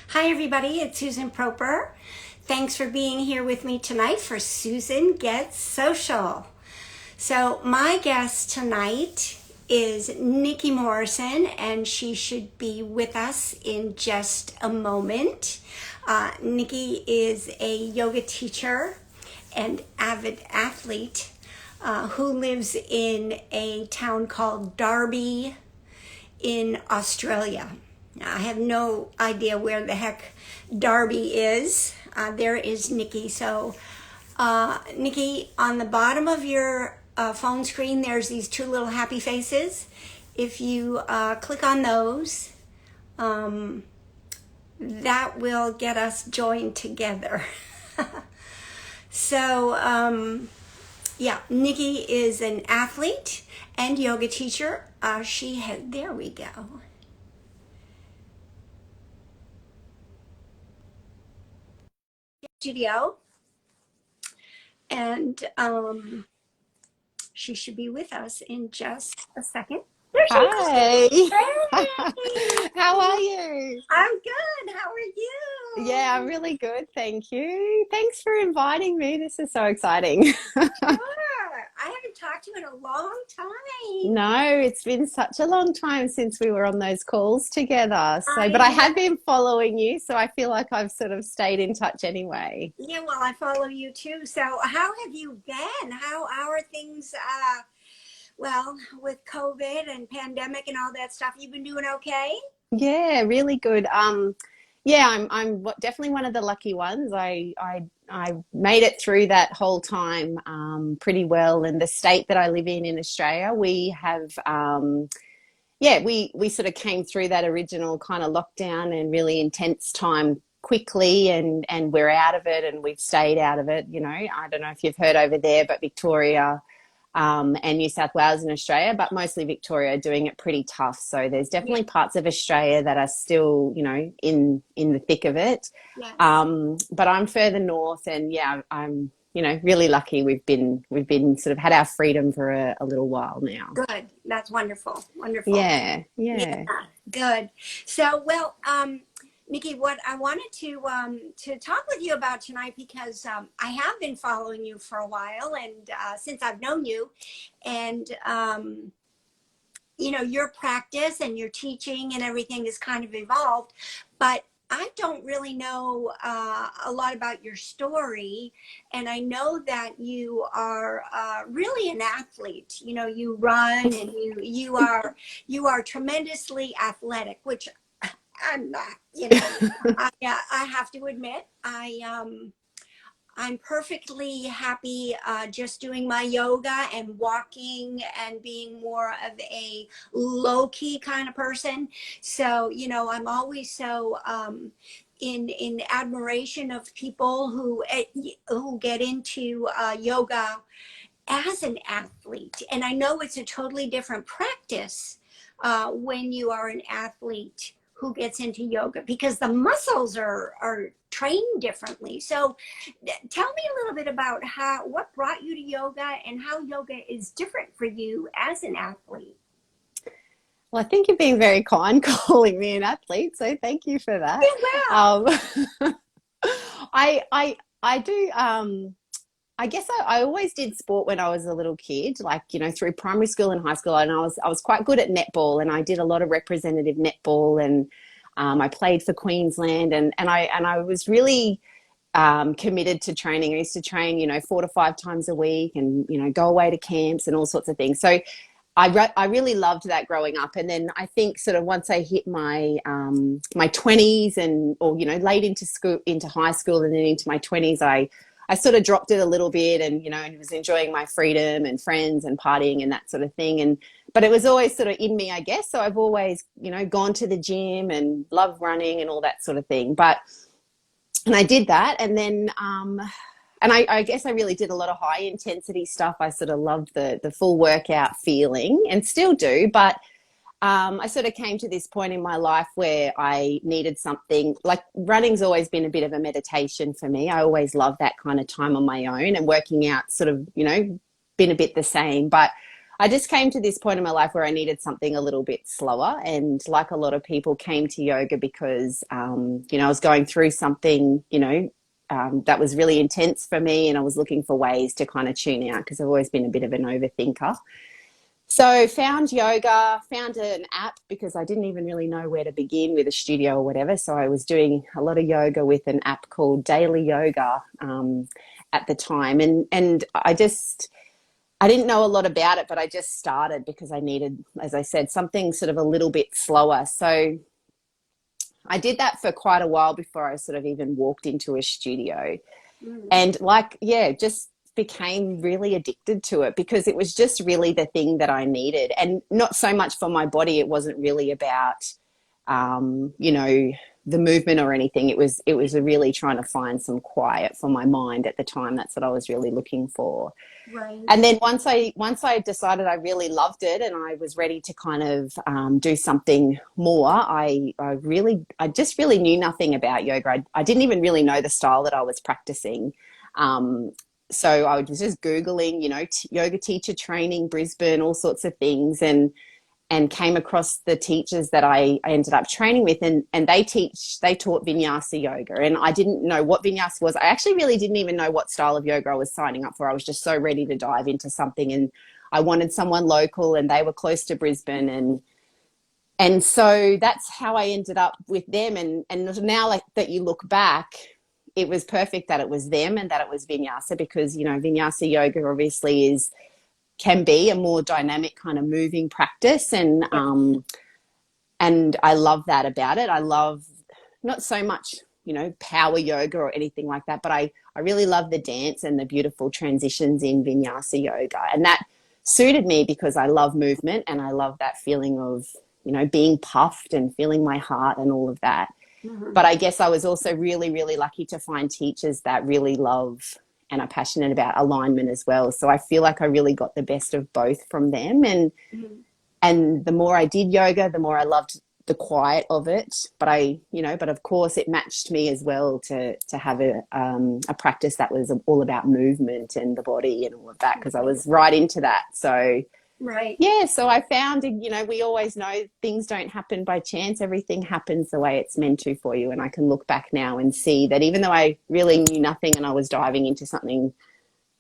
Hi, everybody. It's Susan Proper. Thanks for being here with me tonight for Susan Gets Social. So, my guest tonight is Nikki Morrison, and she should be with us in just a moment. Nikki is a yoga teacher and avid athlete who lives in a town called Derby in Australia. Now, I have no idea where the heck Darby is. There is Nikki. So, Nikki, on the bottom of your phone screen, there's these two little happy faces. If you click on those, that will get us joined together. So, yeah, Nikki is an athlete and yoga teacher. There we go. Studio, and she should be with us in just a second. There she is. Hi. Hey, How are you? I'm good. How are you? Yeah, I'm really good, thank you. Thanks for inviting me. This is so exciting. Sure. I haven't talked to you in a long time. No, it's been such a long time since we were on those calls together. So, but I I have been following you, so I feel like I've sort of stayed in touch anyway. Yeah, well, I follow you too. So, how have you been? How are things? Well, with COVID and pandemic and all that stuff, you've been doing okay? Yeah, really good. Yeah, I'm definitely one of the lucky ones. I made it through that whole time pretty well. And the state that I live in Australia, we have yeah, we sort of came through that original kind of lockdown and really intense time quickly, and we're out of it, and we've stayed out of it. You know, I don't know if you've heard over there, but Victoria and New South Wales in Australia, but mostly Victoria are doing it pretty tough. So there's Yeah. definitely parts of Australia that are still, you know, in the thick of it. Yes. But I'm further north, and yeah, I'm, you know, really lucky. We've been sort of had our freedom for a little while now. Good. That's wonderful. Wonderful. Yeah, Yeah, yeah. good. So, well, Nikki, what I wanted to talk with you about tonight, because I have been following you for a while, and since I've known you, and you know, your practice and your teaching and everything has kind of evolved, but I don't really know a lot about your story, and I know that you are really an athlete. You know, you run, and you are tremendously athletic, which I'm not. You know, I have to admit, I'm perfectly happy just doing my yoga and walking and being more of a low key kind of person. So, you know, I'm always so in admiration of people who get into yoga as an athlete. And I know it's a totally different practice when you are an athlete who gets into yoga, because the muscles are trained differently. So tell me a little bit about what brought you to yoga and how yoga is different for you as an athlete. Well, I think you're being very kind calling me an athlete, so thank you for that. Well, Um, I do. I guess I always did sport when I was a little kid, like, you know, through primary school and high school, and I was quite good at netball, and I did a lot of representative netball, and I played for Queensland, and I was really committed to training. I used to train, you know, 4 to 5 times a week, and, you know, go away to camps and all sorts of things. So I really loved that growing up. And then I think sort of once I hit my 20s, and, or, you know, late into school, into high school, and then into my 20s, I sort of dropped it a little bit, and, you know, and was enjoying my freedom and friends and partying and that sort of thing. But it was always sort of in me, I guess. So I've always, you know, gone to the gym and loved running and all that sort of thing. And I did that. And then, and I guess I really did a lot of high intensity stuff. I sort of loved the full workout feeling, and still do. But I sort of came to this point in my life where I needed something. Like, running's always been a bit of a meditation for me. I always loved that kind of time on my own, and working out sort of, you know, been a bit the same. But I just came to this point in my life where I needed something a little bit slower. And like a lot of people, came to yoga because, I was going through something, that was really intense for me. And I was looking for ways to kind of tune out because I've always been a bit of an overthinker. So found yoga, found an app because I didn't even really know where to begin with a studio or whatever. So I was doing a lot of yoga with an app called Daily Yoga at the time. And I didn't know a lot about it, but I just started because I needed, as I said, something sort of a little bit slower. So I did that for quite a while before I sort of even walked into a studio. And just became really addicted to it because it was just really the thing that I needed, and not so much for my body. It wasn't really about, the movement or anything. It was really trying to find some quiet for my mind at the time. That's what I was really looking for. Right. And then once I decided I really loved it and I was ready to kind of do something more, I just really knew nothing about yoga. I didn't even really know the style that I was practicing. So I was just Googling, yoga teacher training, Brisbane, all sorts of things, and came across the teachers that I ended up training with, and they taught vinyasa yoga, and I didn't know what vinyasa was. I actually really didn't even know what style of yoga I was signing up for. I was just so ready to dive into something, and I wanted someone local, and they were close to Brisbane, and so that's how I ended up with them. And now, like that, you look back, it was perfect that it was them and that it was vinyasa, because vinyasa yoga obviously can be a more dynamic kind of moving practice, and I love that about it. I love not so much power yoga or anything like that, but I really love the dance and the beautiful transitions in vinyasa yoga, and that suited me because I love movement and I love that feeling of being puffed and feeling my heart and all of that. But I guess I was also really, really lucky to find teachers that really love and are passionate about alignment as well. So I feel like I really got the best of both from them. And the more I did yoga, the more I loved the quiet of it. But but of course it matched me as well to have a practice that was all about movement and the body and all of that, because I was right into that. So right. Yeah, so I found, we always know things don't happen by chance. Everything happens the way it's meant to for you. And I can look back now and see that even though I really knew nothing and I was diving into something,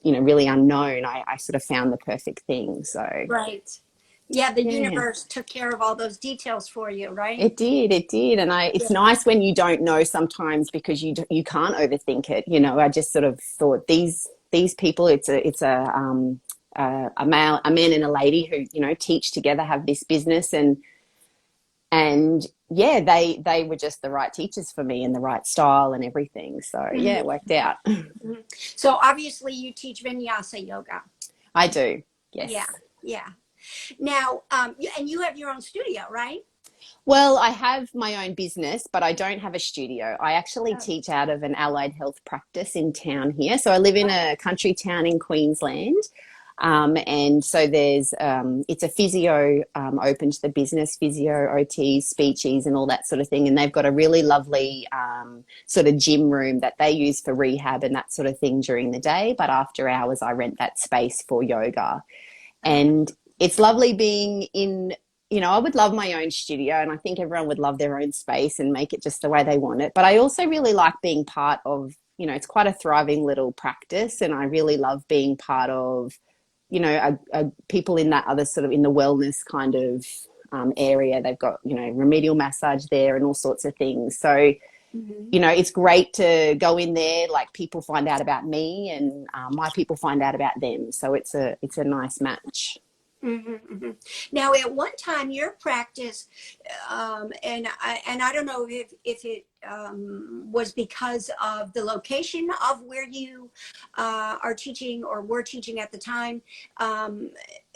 really unknown, I sort of found the perfect thing. So Right. Yeah, the universe took care of all those details for you, right? It did. And it's nice when you don't know sometimes, because you can't overthink it. I just sort of thought these people, it's a man and a lady who teach together, have this business, and they were just the right teachers for me and the right style and everything. So it worked out. So obviously you teach vinyasa yoga. I do. Yes. Yeah. Now, and you have your own studio, right? Well, I have my own business, but I don't have a studio. I actually teach out of an allied health practice in town here. So I live in a country town in Queensland. And so there's, it's a physio, open to the business, physio, OTs, speechies and all that sort of thing. And they've got a really lovely, sort of gym room that they use for rehab and that sort of thing during the day. But after hours, I rent that space for yoga. And it's lovely being in, I would love my own studio, and I think everyone would love their own space and make it just the way they want it. But I also really like being part of, it's quite a thriving little practice. And I really love being part of, people in that other sort of in the wellness kind of area. They've got, remedial massage there and all sorts of things. So, it's great to go in there, like people find out about me and my people find out about them. So it's a nice match. Now, at one time, your practice, and I don't know if it was because of the location of where you are teaching or were teaching at the time,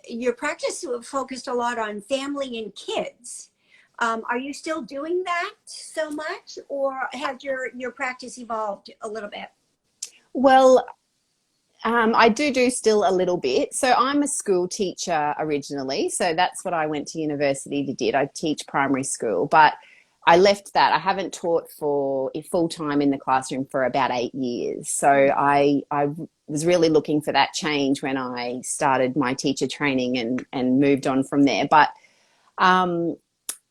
your practice focused a lot on family and kids. Are you still doing that so much, or has your practice evolved a little bit? Well, I do still a little bit. So I'm a school teacher originally. So that's what I went to university to do. I teach primary school. But I left that. I haven't taught for full time in the classroom for about 8 years. So I was really looking for that change when I started my teacher training and moved on from there. But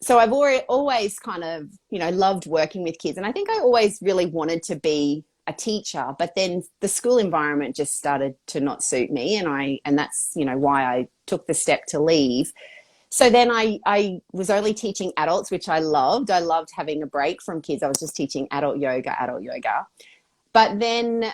so I've always kind of, loved working with kids. And I think I always really wanted to be a teacher, but then the school environment just started to not suit me. And that's, why I took the step to leave. So then I was only teaching adults, which I loved. I loved having a break from kids. I was just teaching adult yoga. But then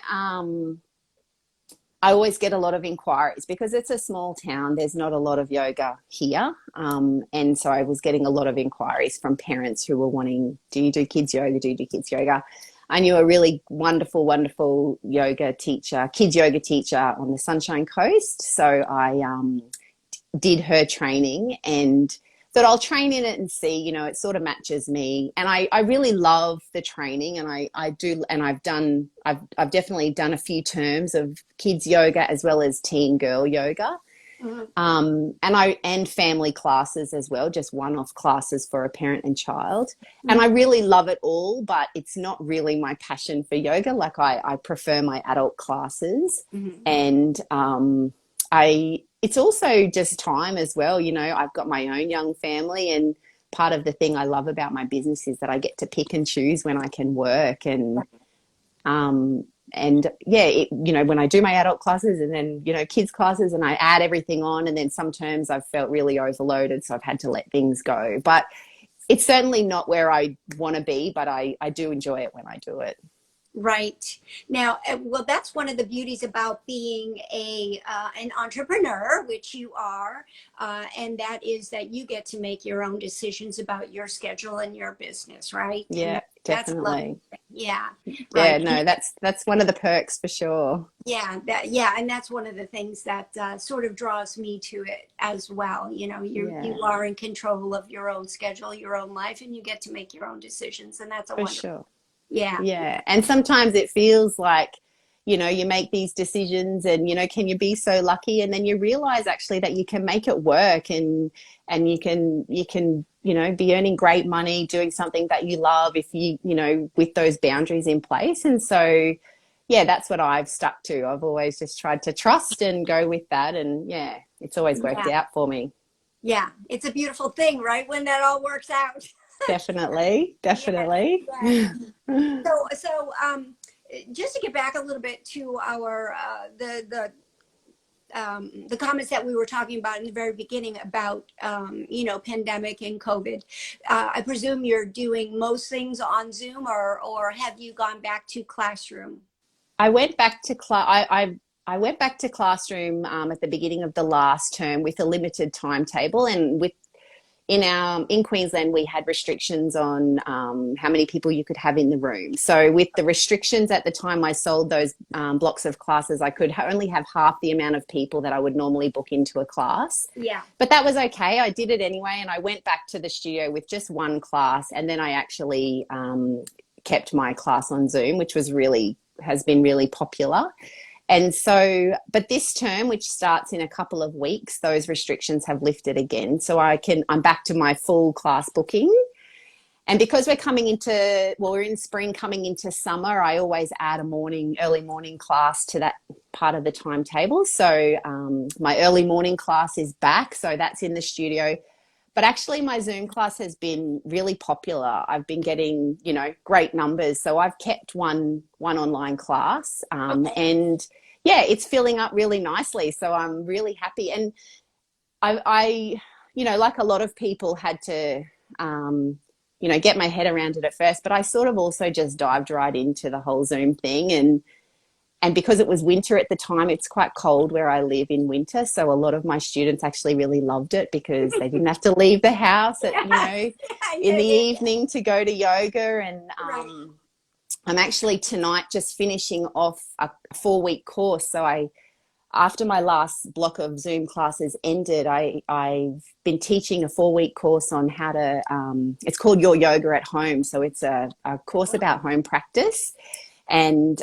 I always get a lot of inquiries because it's a small town. There's not a lot of yoga here. And so I was getting a lot of inquiries from parents who were wanting, do you do kids yoga? Do you do kids yoga? I knew a really wonderful, wonderful kids yoga teacher on the Sunshine Coast. So I did her training and thought I'll train in it and see, it sort of matches me. And I really love the training, and I do, and I've definitely done a few terms of kids yoga as well as teen girl yoga. And family classes as well, just one-off classes for a parent and child. And I really love it all, but it's not really my passion for yoga. Like I prefer my adult classes. And it's also just time as well. I've got my own young family, and part of the thing I love about my business is that I get to pick and choose when I can work. And when I do my adult classes and then, kids classes, and I add everything on, and then sometimes I've felt really overloaded, so I've had to let things go. But it's certainly not where I want to be, but I do enjoy it when I do it. Right. Now, well, that's one of the beauties about being an entrepreneur, which you are, and that is that you get to make your own decisions about your schedule and your business, right? Yeah, definitely. Yeah. Right. Yeah, no, that's one of the perks for sure. Yeah, and that's one of the things that sort of draws me to it as well. You are in control of your own schedule, your own life, and you get to make your own decisions, and that's a wonderful. Sure. Yeah. Yeah. And sometimes it feels like, you make these decisions and, can you be so lucky? And then you realize actually that you can make it work, and you can, be earning great money doing something that you love if you, with those boundaries in place. And so, yeah, that's what I've stuck to. I've always just tried to trust and go with that. And yeah, it's always worked out for me. Yeah. It's a beautiful thing, right? When that all works out. Definitely. Yeah. So just to get back a little bit to our the comments that we were talking about in the very beginning about pandemic and COVID. I presume you're doing most things on Zoom, or have you gone back to classroom? I went back to I went back to classroom at the beginning of the last term with a limited timetable, and in Queensland, we had restrictions on how many people you could have in the room. So with the restrictions at the time I sold those blocks of classes, I could only have half the amount of people that I would normally book into a class. Yeah. But that was okay. I did it anyway, and I went back to the studio with just one class, and then I actually kept my class on Zoom, which has been really popular. And so, but this term, which starts in a couple of weeks, those restrictions have lifted again. So I'm back to my full class booking. And because we're in spring coming into summer, I always add early morning class to that part of the timetable. So my early morning class is back. So that's in the studio. But actually my Zoom class has been really popular. I've been getting, great numbers. So I've kept one online class and yeah, it's filling up really nicely. So I'm really happy. And I like a lot of people had to, get my head around it at first, but I sort of also just dived right into the whole Zoom thing. And because it was winter at the time, it's quite cold where I live in winter. So a lot of my students actually really loved it because they didn't have to leave the house in the evening to go to yoga. And I'm actually tonight just finishing off a 4-week course. So after my last block of Zoom classes ended, I've been teaching a 4-week course on how to, it's called Your Yoga at Home. So it's a course about home practice and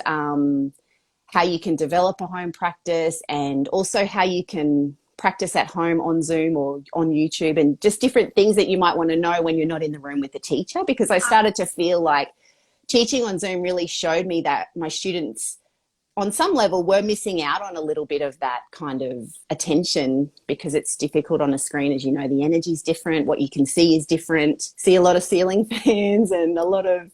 how you can develop a home practice, and also how you can practice at home on Zoom or on YouTube, and just different things that you might want to know when you're not in the room with the teacher, because I started to feel like teaching on Zoom really showed me that my students on some level were missing out on a little bit of that kind of attention, because it's difficult on a screen. As you know, the energy's different, what you can see is different. See a lot of ceiling fans and a lot of,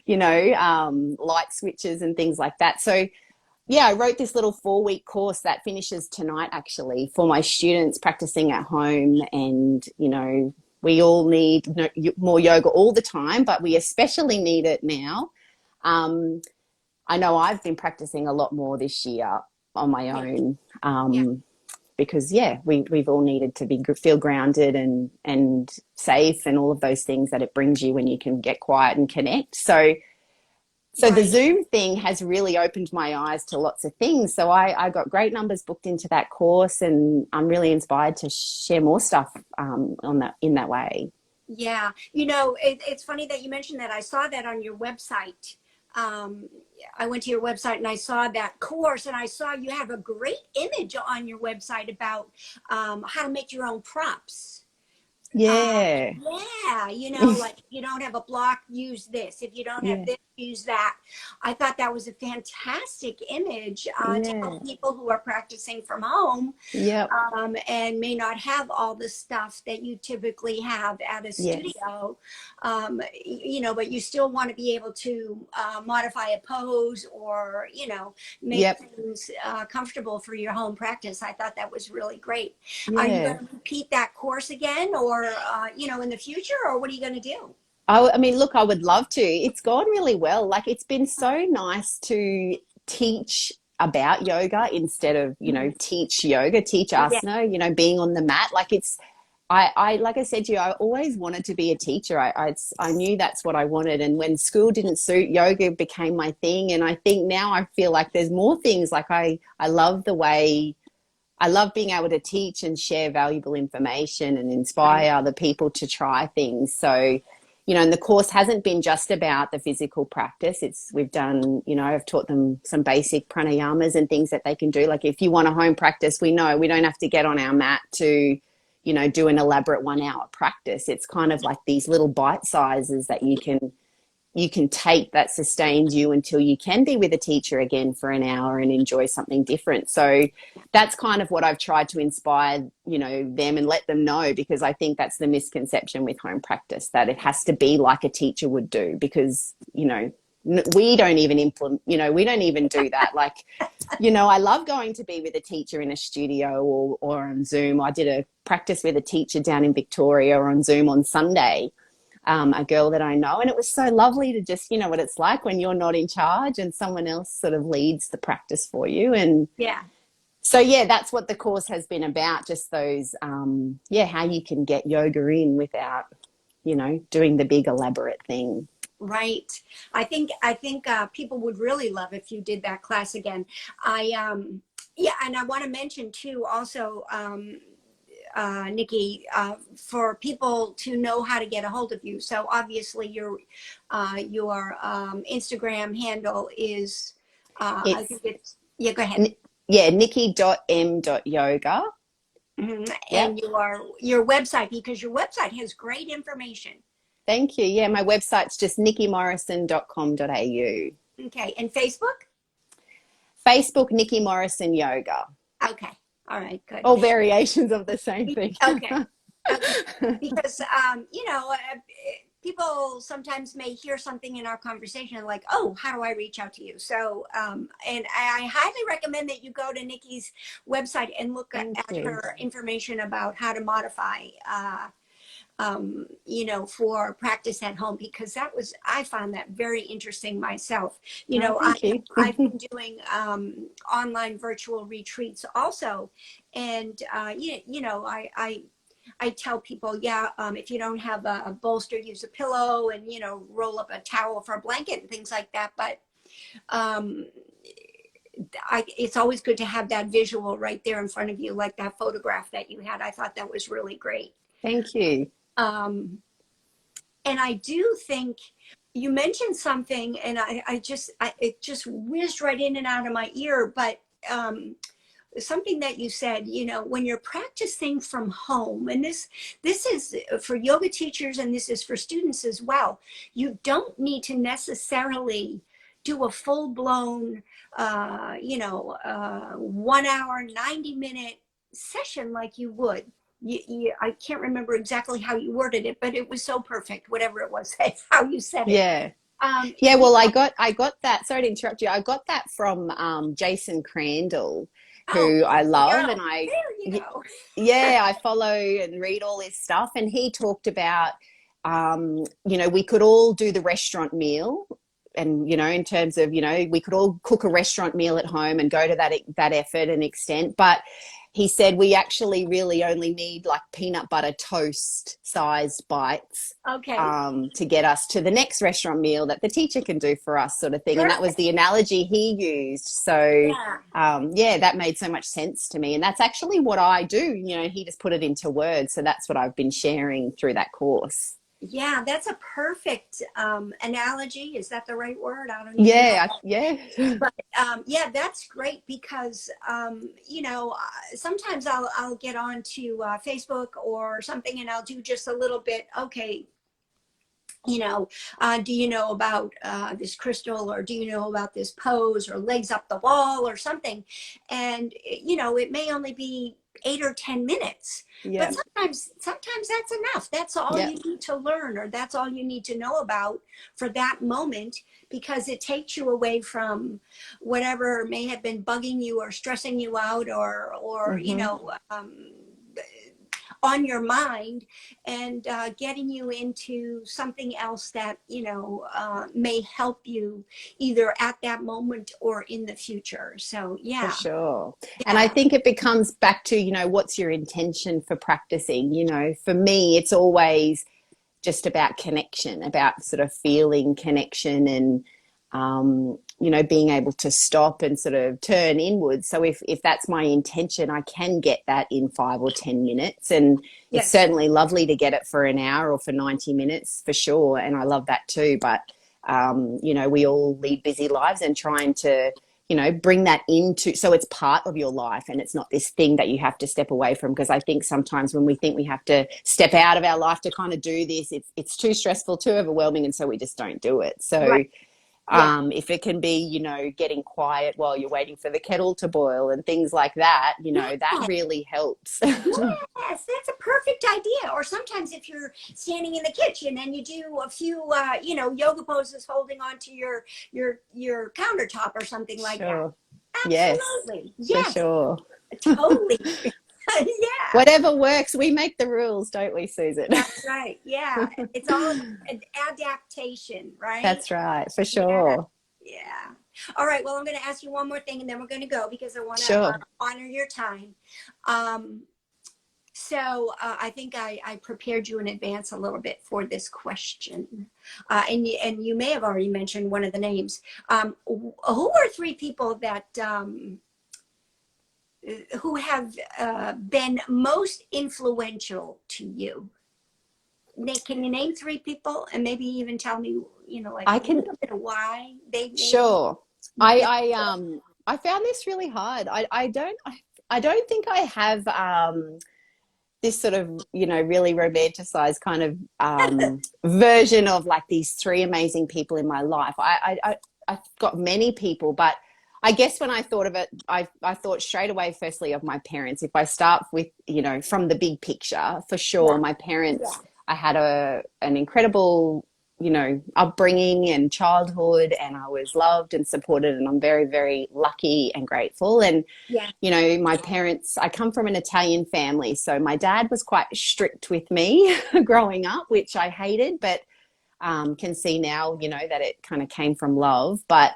light switches and things like that. So yeah, I wrote this little 4-week course that finishes tonight, actually, for my students practicing at home. And we all need more yoga all the time, but we especially need it now. I know I've been practicing a lot more this year on my own, because we've all needed to feel grounded and safe, and all of those things that it brings you when you can get quiet and connect. So the Zoom thing has really opened my eyes to lots of things. So I got great numbers booked into that course, and I'm really inspired to share more stuff in that way. Yeah, it's funny that you mentioned that. I saw that on your website. I went to your website and I saw that course, and I saw you have a great image on your website about how to make your own props. Yeah. Like, you don't have a block, use this. If you don't have this, use that. I thought that was a fantastic image to help people who are practicing from home and may not have all the stuff that you typically have at a studio. But you still want to be able to modify a pose or, make things comfortable for your home practice. I thought that was really great. Are you going to repeat that course again, or in the future, or what are you going to do? I mean, look, I would love to. It's gone really well. Like, it's been so nice to teach about yoga instead of, teach yoga, teach asana, being on the mat. Like, I like I said to you, I always wanted to be a teacher. I knew that's what I wanted. And when school didn't suit, yoga became my thing. And I think now I feel like there's more things. Like, I love I love being able to teach and share valuable information and inspire other people to try things. So, and the course hasn't been just about the physical practice. We've done, I've taught them some basic pranayamas and things that they can do. Like, if you want a home practice, we know we don't have to get on our mat to, do an elaborate 1-hour practice. It's kind of like these little bite sizes that you can take that sustains you until you can be with a teacher again for an hour and enjoy something different. So that's kind of what I've tried to inspire, them and let them know, because I think that's the misconception with home practice, that it has to be like a teacher would do, because, we don't even we don't even do that. Like, I love going to be with a teacher in a studio or on Zoom. I did a practice with a teacher down in Victoria on Zoom on Sunday. A girl that I know, and it was so lovely to just, what it's like when you're not in charge and someone else sort of leads the practice for you. And so that's what the course has been about, just those how you can get yoga in without doing the big elaborate thing. Right. I think people would really love if you did that class again. And I want to mention too also, Nikki, for people to know how to get a hold of you. So obviously your Instagram handle is, I think it's, go ahead. Nikki.m.yoga. Mm-hmm. And your website, because your website has great information. Thank you. Yeah, my website's just nikkimorrison.com.au. Okay. And Facebook? Facebook, Nikki Morrison Yoga. Okay. All right, good. All variations of the same thing. Okay. Because, people sometimes may hear something in our conversation like, oh, how do I reach out to you? So, and I highly recommend that you go to Nikki's website and look at her information about how to modify, for practice at home, because I found that very interesting myself. I've been doing online virtual retreats also. And, I tell people, if you don't have a bolster, use a pillow and, roll up a towel for a blanket and things like that. But it's always good to have that visual right there in front of you, like that photograph that you had. I thought that was really great. Thank you. And I do think you mentioned something, and it just whizzed right in and out of my ear, but something that you said, when you're practicing from home, and this is for yoga teachers and this is for students as well, you don't need to necessarily do a full-blown 1 hour 90-minute session like you would. I can't remember exactly how you worded it, but it was so perfect, whatever it was, how you said it. Yeah. Yeah, well, I got that. Sorry to interrupt you. I got that from Jason Crandall, who I love, and there you go. Yeah, I follow and read all his stuff, and he talked about, we could all do the restaurant meal, and in terms of we could all cook a restaurant meal at home and go to that effort and extent, but he said we actually really only need like peanut butter toast sized bites, okay, to get us to the next restaurant meal that the teacher can do for us, sort of thing. Perfect. And that was the analogy he used. So that made so much sense to me. And that's actually what I do. He just put it into words. So that's what I've been sharing through that course. Yeah, that's a perfect analogy. Is that the right word? I don't even know. Yeah. But that's great because sometimes I'll get on to Facebook or something, and I'll do just a little bit. Okay, do you know about this crystal, or do you know about this pose, or legs up the wall, or something? And it may only be 8 or 10 minutes, but sometimes that's enough. That's all you need to learn, or that's all you need to know about for that moment, because it takes you away from whatever may have been bugging you or stressing you out, or on your mind, and getting you into something else that may help you either at that moment or in the future. So for sure. And I think it becomes back to what's your intention for practicing. For me, it's always just about connection, about sort of feeling connection, and being able to stop and sort of turn inwards. So if that's my intention, I can get that in 5 or 10 minutes. And it's certainly lovely to get it for an hour or for 90 minutes for sure. And I love that too. But, we all lead busy lives, and trying to, bring that into, so it's part of your life and it's not this thing that you have to step away from. Because I think sometimes when we think we have to step out of our life to kind of do this, it's too stressful, too overwhelming. And so we just don't do it. So if it can be, getting quiet while you're waiting for the kettle to boil and things like that, that really helps. Yes, that's a perfect idea. Or sometimes if you're standing in the kitchen and you do a few, yoga poses holding onto your countertop or something like that. Absolutely. Yes. For sure. Totally. Whatever works, we make the rules, don't we, Susan? That's right. Yeah. It's all an adaptation, right? That's right. For sure. Yeah. All right. Well, I'm going to ask you one more thing, and then we're going to go, because I want to honor your time. So I think I prepared you in advance a little bit for this question. And you may have already mentioned one of the names. Who are 3 people that who have been most influential to you? Nick, can you name 3 people, and maybe even tell me, I can, a little bit of why they made Sure. I found this really hard. I don't think I have this sort of, really romanticized kind of version of like these 3 amazing people in my life. I've got many people, but I guess when I thought of it, I thought straight away, firstly, of my parents. If I start with, from the big picture, for sure, my parents, I had an incredible, upbringing and childhood, and I was loved and supported, and I'm very, very lucky and grateful. And, my parents, I come from an Italian family, so my dad was quite strict with me growing up, which I hated, but can see now, that it kind of came from love. But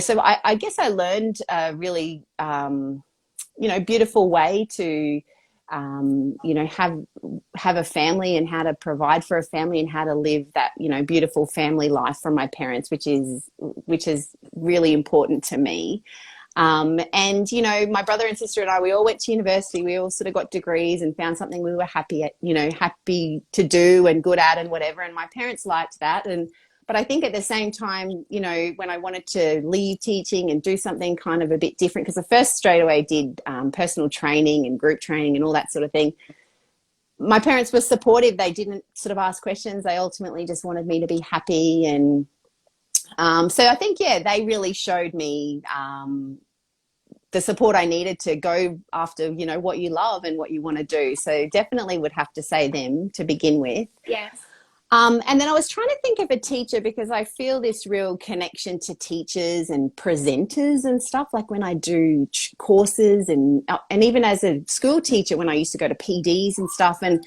so I guess I learned a really, beautiful way to, have a family, and how to provide for a family, and how to live that, beautiful family life from my parents, which is really important to me. And, my brother and sister and I, we all went to university. We all sort of got degrees and found something we were happy at, happy to do and good at and whatever. And my parents liked that. And But I think at the same time, you know, when I wanted to leave teaching and do something kind of a bit different, because I first straight away did personal training and group training and all that sort of thing. My parents were supportive. They didn't sort of ask questions. They ultimately just wanted me to be happy. And so I think, yeah, they really showed me the support I needed to go after, you know, what you love and what you want to do. So definitely would have to say them to begin with. Yes. And then I was trying to think of a teacher, because I feel this real connection to teachers and presenters and stuff. Like when I do courses and even as a school teacher, when I used to go to PDs and stuff, and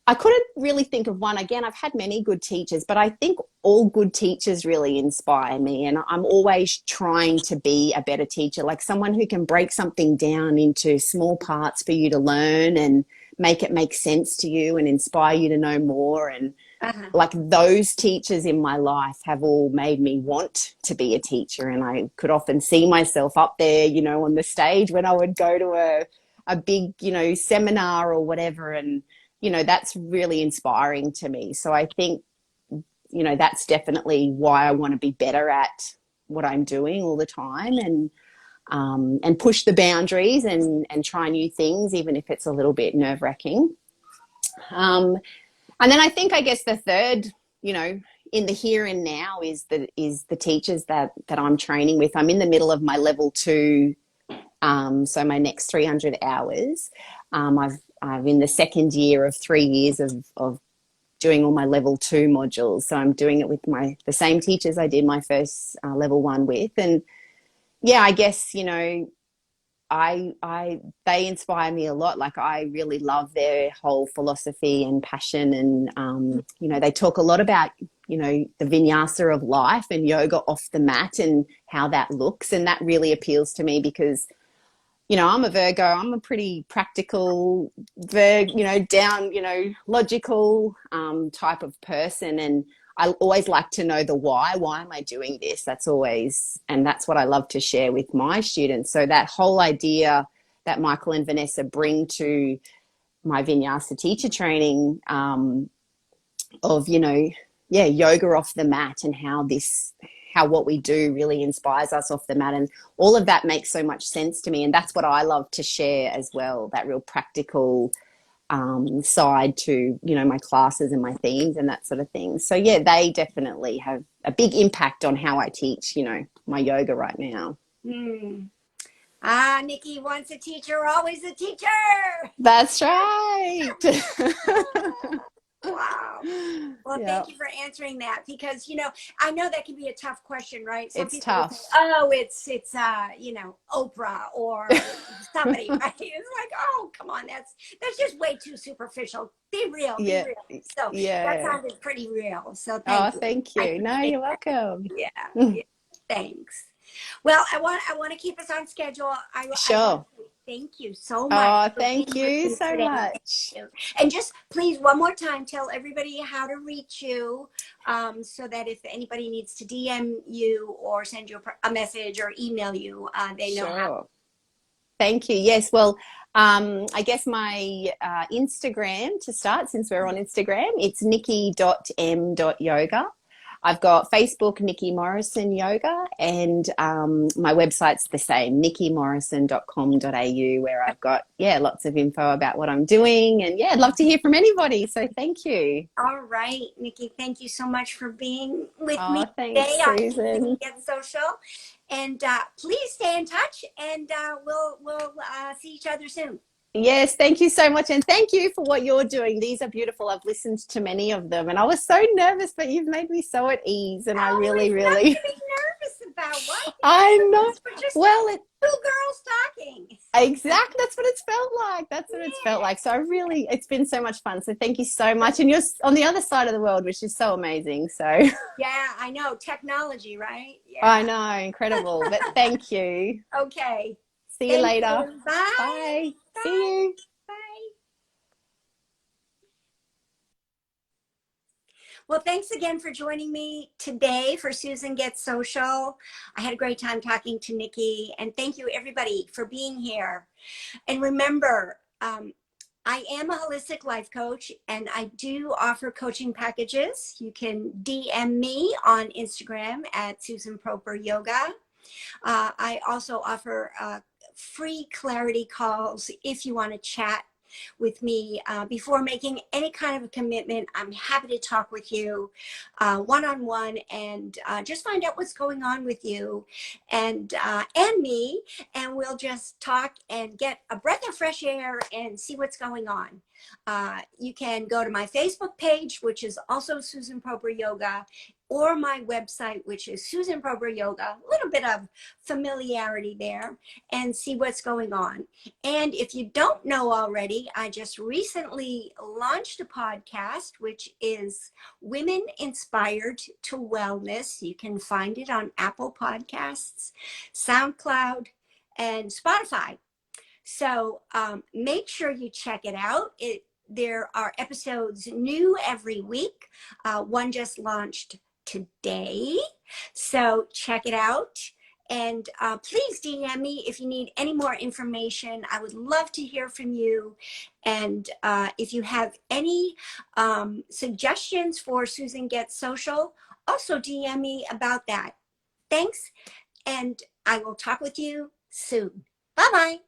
I couldn't really think of one. Again, I've had many good teachers, but I think all good teachers really inspire me. And I'm always trying to be a better teacher, like someone who can break something down into small parts for you to learn and make it make sense to you and inspire you to know more. And like those teachers in my life have all made me want to be a teacher. And I could often see myself up there, you know, on the stage when I would go to a big, you know, seminar or whatever. And, you know, that's really inspiring to me. So I think, you know, that's definitely why I want to be better at what I'm doing all the time, and push the boundaries and try new things, even if it's a little bit nerve-wracking. And then I think, I guess the third, you know, in the here and now is the teachers that I'm training with. I'm in the middle of my level 2, so my next 300 hours. I'm in the second year of 3 years of doing all my level 2 modules. So I'm doing it with the same teachers I did my first level 1 with. And yeah, I guess, you know, they inspire me a lot. Like I really love their whole philosophy and passion. And, you know, they talk a lot about, you know, the vinyasa of life and yoga off the mat and how that looks. And that really appeals to me because, you know, I'm a Virgo. I'm a pretty practical, you know, down, you know, logical type of person. And I always like to know the why. Why am I doing this? That's what I love to share with my students. So that whole idea that Michael and Vanessa bring to my vinyasa teacher training of, you know, yeah, yoga off the mat and how what we do really inspires us off the mat. And all of that makes so much sense to me. And that's what I love to share as well, that real practical side to, you know, my classes and my themes and that sort of thing. So yeah, they definitely have a big impact on how I teach, you know, my yoga right now. Nikki, once a teacher, always a teacher. That's right. Wow. Well, thank you for answering that, because, you know, I know that can be a tough question, right? Some it's people tough. say, oh, it's you know, Oprah or somebody, right? It's like, oh, come on, that's just way too superficial. Be real, be real. So that sounded pretty real. So thank you. Thank you. No, you're welcome. Yeah. Thanks. Well, I want to keep us on schedule. Sure. Thank you so much. Thank you so much. And just please, one more time, tell everybody how to reach you, so that if anybody needs to DM you or send you a message or email you, they know how. Thank you. Yes. Well, I guess my Instagram to start, since we're on Instagram, it's nikki.m.yoga. I've got Facebook, Nikki Morrison Yoga, and my website's the same, nikkimorrison.com.au, where I've got, lots of info about what I'm doing. And I'd love to hear from anybody. So thank you. All right, Nikki, thank you so much for being with me today on Get Social. And please stay in touch, and we'll see each other soon. Yes, thank you so much. And thank you for what you're doing. These are beautiful. I've listened to many of them and I was so nervous, but you've made me so at ease. And I really, nothing to be nervous about. What? I know. Well, two girls talking. Exactly. That's what it's felt like. That's what it's felt like. So it's been so much fun. So thank you so much. And you're on the other side of the world, which is so amazing. So yeah, I know. Technology, right? Yeah. I know. Incredible. But thank you. Okay. See you later. Bye. Bye. See you. Bye. Well, thanks again for joining me today for Susan Gets Social. I had a great time talking to Nikki, and thank you everybody for being here. And remember, I am a holistic life coach, and I do offer coaching packages. You can DM me on Instagram at susanproperyoga. I also offer free clarity calls if you want to chat with me before making any kind of a commitment. I'm happy to talk with you one-on-one and just find out what's going on with you and me, and we'll just talk and get a breath of fresh air and see what's going on. You can go to my Facebook page, which is also Susan Proper Yoga, or my website, which is Susan Proper Yoga, a little bit of familiarity there, and see what's going on. And if you don't know already, I just recently launched a podcast, which is Women Inspired to Wellness. You can find it on Apple Podcasts, SoundCloud, and Spotify. So make sure you check it out. There are episodes new every week. One just launched today. So check it out. And please DM me if you need any more information. I would love to hear from you. And if you have any suggestions for Susan Gets Social, also DM me about that. Thanks. And I will talk with you soon. Bye-bye.